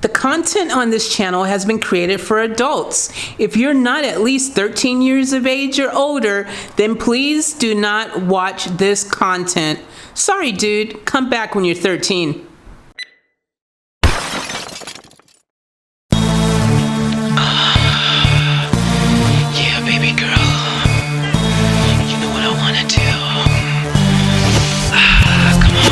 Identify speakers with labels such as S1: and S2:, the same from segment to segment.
S1: The content on this channel has been created for adults. If you're not at least 13 years of age or older, then please do not watch this content. Sorry, dude. Come back when you're 13.
S2: Yeah, baby girl. You know what I wanna do. Come on.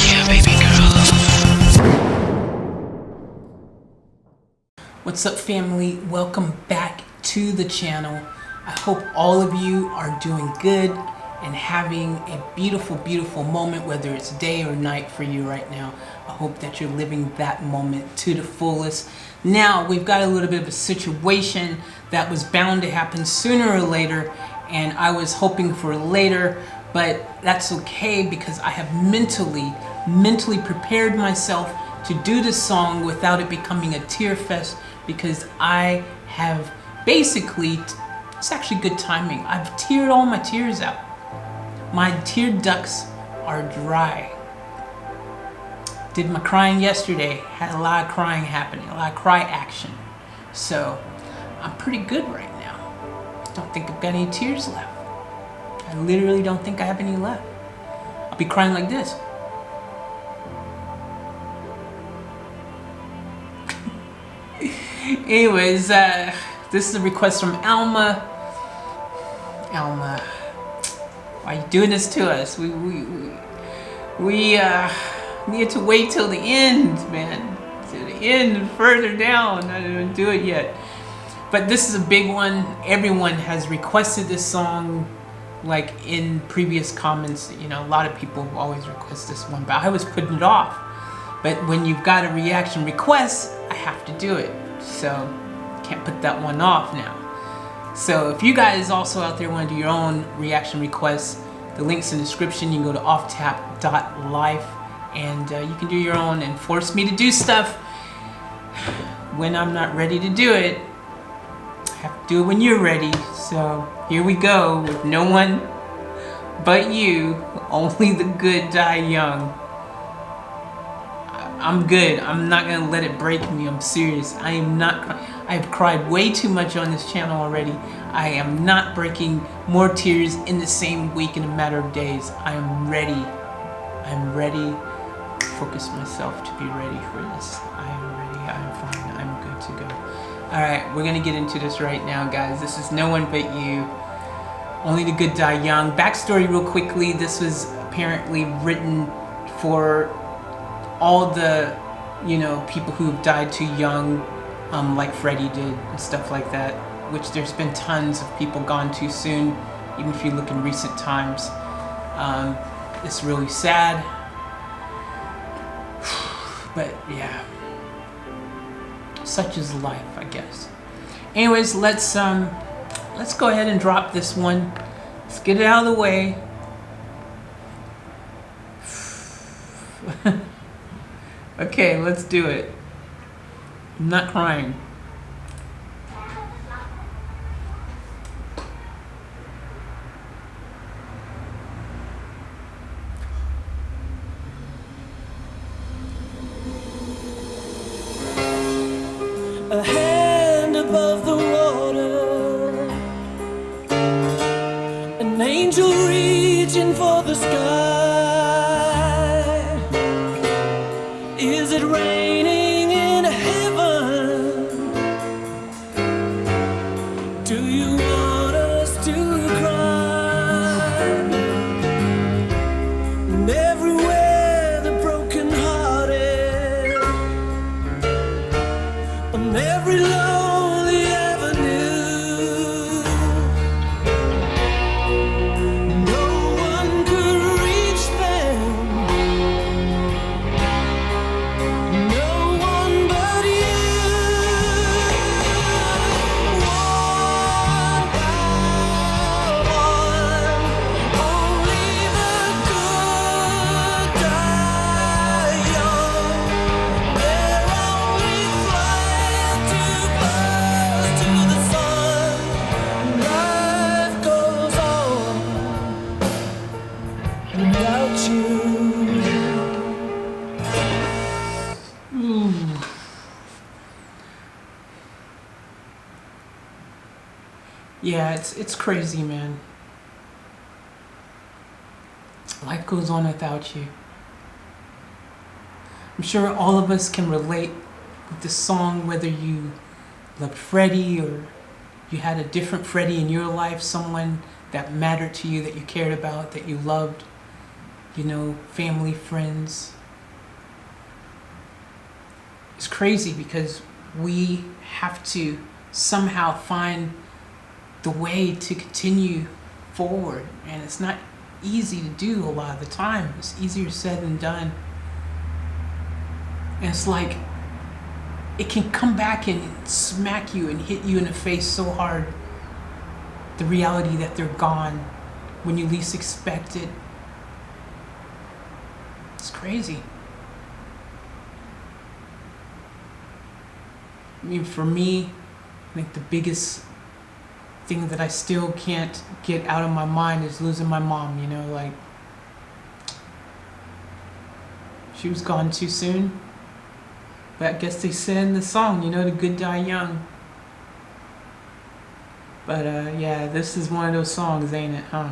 S2: Yeah, baby girl.
S1: What's up, family? Welcome back to the channel. I hope all of you are doing good and having a beautiful, beautiful moment, whether it's day or night for you right now. I hope that you're living that moment to the fullest. Now, we've got a little bit of a situation that was bound to happen sooner or later, and I was hoping for later, but that's okay because I have mentally prepared myself to do this song without it becoming a tear fest, because I have basically, it's actually good timing, I've teared all my tears out. My tear ducts are dry. Did my crying yesterday, had a lot of crying happening, a lot of cry action. So I'm pretty good right now. Don't think I've got any tears left. I literally don't think I have any left. I'll be crying like this. Anyways, this is a request from Alma. Alma, why are you doing this to us? We need to wait till the end, man. To the end and further down. I didn't do it yet. But this is a big one. Everyone has requested this song, like in previous comments. You know, a lot of people always request this one, but I was putting it off. But when you've got a reaction request, I have to do it. So can't put that one off now. So if you guys also out there want to do your own reaction requests, the link's in the description. You can go to offtap.life and you can do your own and force me to do stuff when I'm not ready to do it. I have to do it when you're ready. So here we go with No One But You, Only the Good Die Young. I'm good. I'm not gonna let it break me. I'm serious. I am not. I've cried way too much on this channel already. I am not breaking more tears in the same week in a matter of days. I am ready. I'm ready. Focus myself to be ready for this. I am ready. I'm fine. I'm good to go. All right, we're gonna get into this right now, guys. This is No One But You, Only the Good Die Young. Backstory real quickly. This was apparently written for all the, you know, people who've died too young, like Freddie did and stuff like that, which there's been tons of people gone too soon, even if you look in recent times. It's really sad, but yeah, such is life, I guess. Anyways, let's go ahead and drop this one. Let's get it out of the way. Okay, let's do it. I'm not crying.
S3: A hand above the water, an angel reaching for the sky. Is it raining in heaven? Do you want us to cry? And everywhere the broken hearted, on every lonely avenue, no one could reach
S1: Yeah, it's crazy, man. Life goes on without you. I'm sure all of us can relate with the song, whether you loved Freddie or you had a different Freddie in your life, someone that mattered to you, that you cared about, that you loved, you know, family, friends. It's crazy because we have to somehow find the way to continue forward, and it's not easy to do a lot of the time. It's easier said than done. And it's like it can come back and smack you and hit you in the face so hard, the reality that they're gone when you least expect it. It's crazy. I mean, for me, I think the biggest thing that I still can't get out of my mind is losing my mom, you know, like she was gone too soon. But I guess they said in the song, you know, the good die young. But yeah, this is one of those songs, ain't it, huh?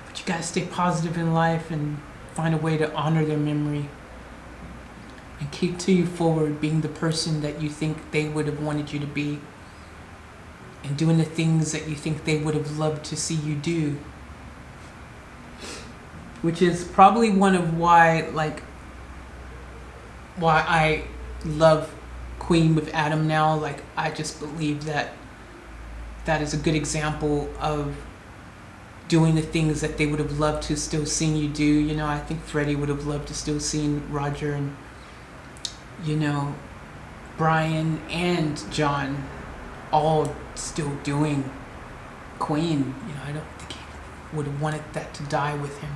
S1: But you gotta stay positive in life and find a way to honor their memory and continue forward being the person that you think they would have wanted you to be and doing the things that you think they would have loved to see you do. Which is probably one of why I love Queen with Adam now. Like, I just believe that that is a good example of doing the things that they would have loved to still seen you do. You know, I think Freddie would have loved to still seen Roger and, you know, Brian and John all still doing Queen. You know, I don't think he would have wanted that to die with him.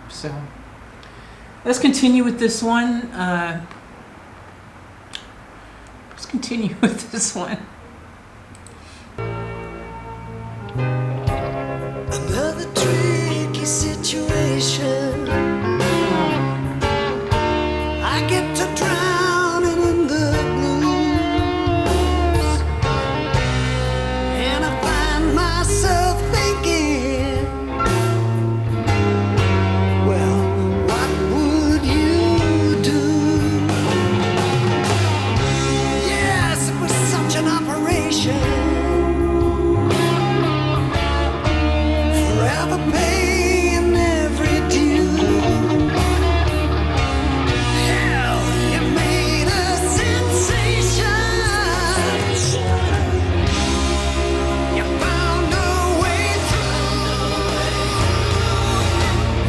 S1: So let's continue with this one. Let's continue with this one.
S3: Another tricky situation. I get to drowning in the blues, and I find myself thinking, well, what would you do? Yes, it was such an operation, forever paying every due. Hell, you made a sensation. You found a way through.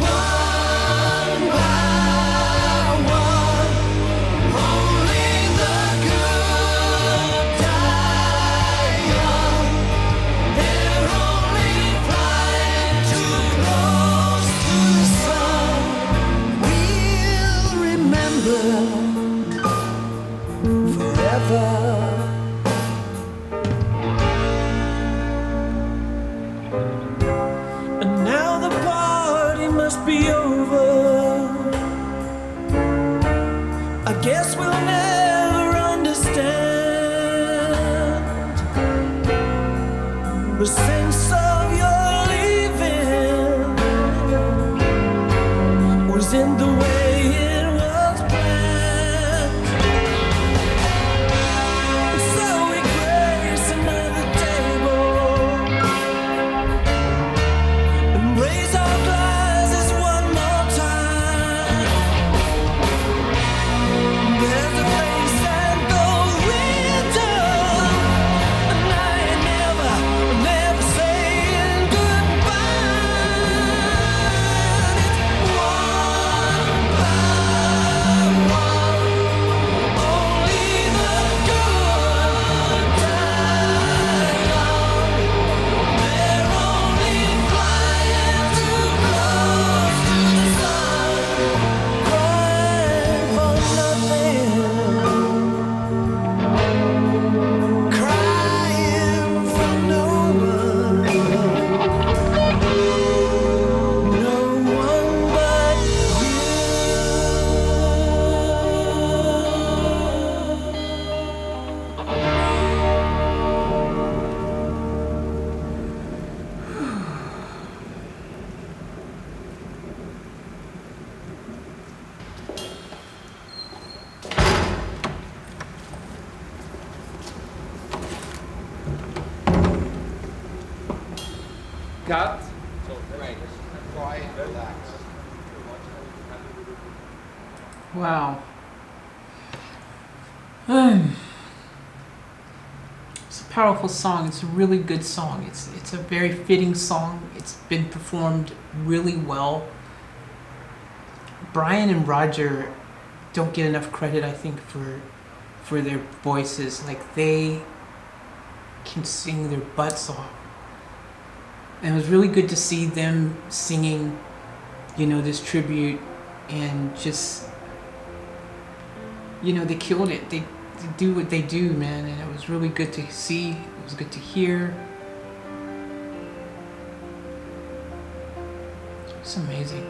S3: One by one, only the good die young. They're only flying too close to the sun. We'll remember forever. And now the party must be over. I guess we'll never understand the sense of your leaving was in the way it was planned. So we grace another table and raise our glasses one more time. There's a face that goes with us, and I ain't never saying goodbye. It's one
S4: cut.
S5: Right. Quiet, relax.
S1: Wow. It's a powerful song. It's a really good song. It's a very fitting song. It's been performed really well. Brian and Roger don't get enough credit, I think, for their voices. Like, they can sing their butts off. And it was really good to see them singing, you know, this tribute, and just, you know, they killed it. They do what they do, man, and it was really good to see. It was good to hear. It's amazing.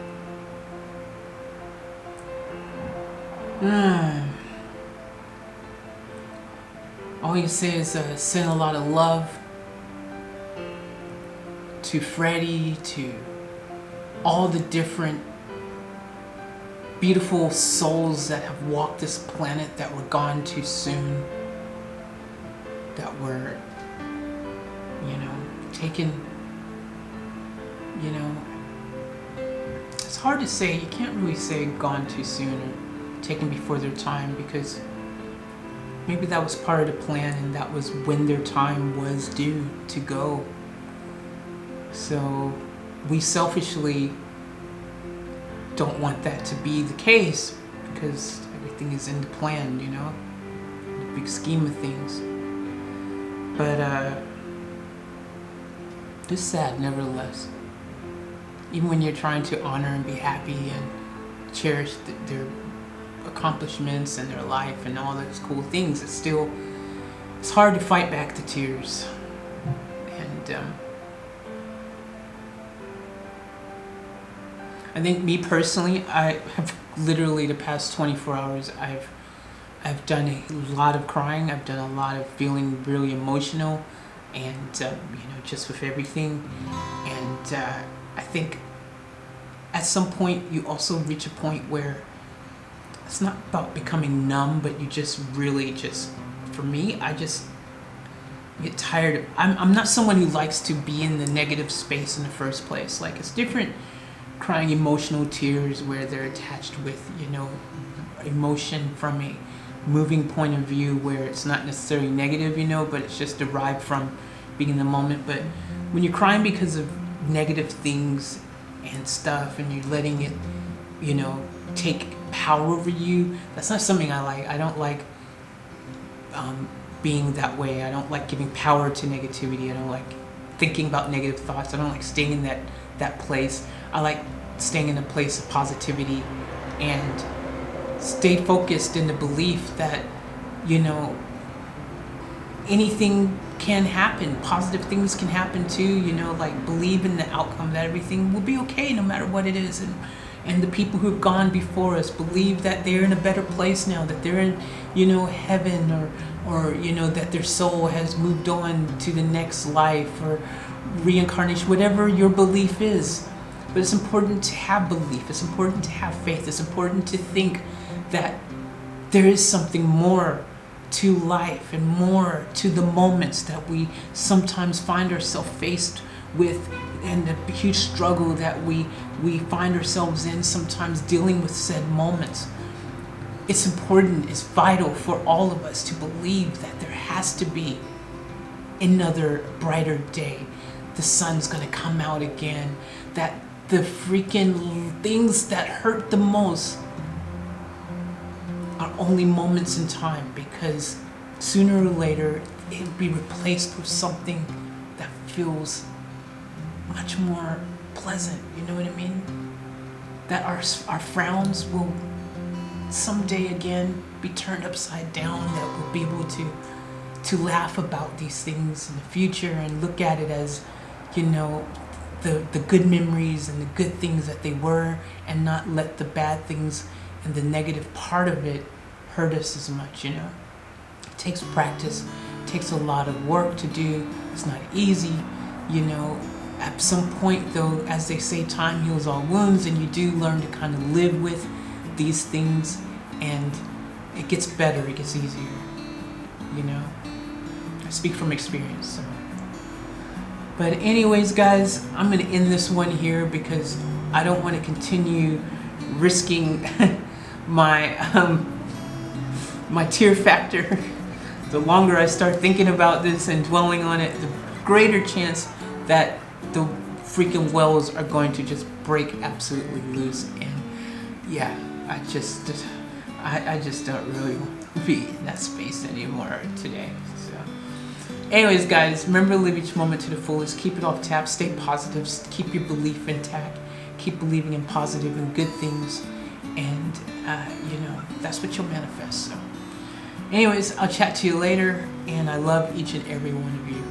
S1: All you say is send a lot of love to Freddie, to all the different beautiful souls that have walked this planet that were gone too soon, that were, you know, taken, you know, it's hard to say. You can't really say gone too soon or taken before their time, because maybe that was part of the plan and that was when their time was due to go. So we selfishly don't want that to be the case, because everything is in the plan, you know, the big scheme of things. But it's sad nevertheless. Even when you're trying to honor and be happy and cherish their accomplishments and their life and all those cool things, it's hard to fight back the tears. And I think me personally, I have literally the past 24 hours, I've done a lot of crying. I've done a lot of feeling really emotional, and you know, just with everything. And I think at some point you also reach a point where it's not about becoming numb, but you just really for me, I just get tired. I'm not someone who likes to be in the negative space in the first place. Like, it's different crying emotional tears where they're attached with, you know, emotion from a moving point of view, where it's not necessarily negative, you know, but it's just derived from being in the moment. But when you're crying because of negative things and stuff, and you're letting it, you know, take power over you, that's not something I like. I don't like being that way. I don't like giving power to negativity. I don't like thinking about negative thoughts. I don't like staying in that place. I like staying in a place of positivity and stay focused in the belief that, you know, anything can happen. Positive things can happen too, you know, like believe in the outcome, that everything will be okay no matter what it is. And the people who have gone before us believe that they're in a better place now, that they're in, you know, heaven, or you know, that their soul has moved on to the next life or reincarnation, whatever your belief is. But it's important to have belief. It's important to have faith. It's important to think that there is something more to life and more to the moments that we sometimes find ourselves faced with, and the huge struggle that we find ourselves in, sometimes dealing with said moments. It's important, it's vital for all of us to believe that there has to be another brighter day. The sun's gonna come out again, that the freaking things that hurt the most are only moments in time, because sooner or later it'll be replaced with something that feels much more pleasant, you know what I mean? That our frowns will someday again be turned upside down, that we'll be able to laugh about these things in the future and look at it as, you know, the good memories and the good things that they were, and not let the bad things and the negative part of it hurt us as much, you know? It takes practice, it takes a lot of work to do. It's not easy, you know. At some point though, as they say, time heals all wounds, and you do learn to kind of live with these things, and it gets better, it gets easier, you know. I speak from experience, so. But anyways, guys, I'm gonna end this one here because I don't want to continue risking my my tear factor. The longer I start thinking about this and dwelling on it, the greater chance that the freaking wells are going to just break absolutely loose. And yeah, I just don't really want to be in that space anymore today. So anyways, guys, remember to live each moment to the fullest. Keep it off tap. Stay positive. Keep your belief intact. Keep believing in positive and good things. And, you know, that's what you'll manifest. So anyways, I'll chat to you later. And I love each and every one of you.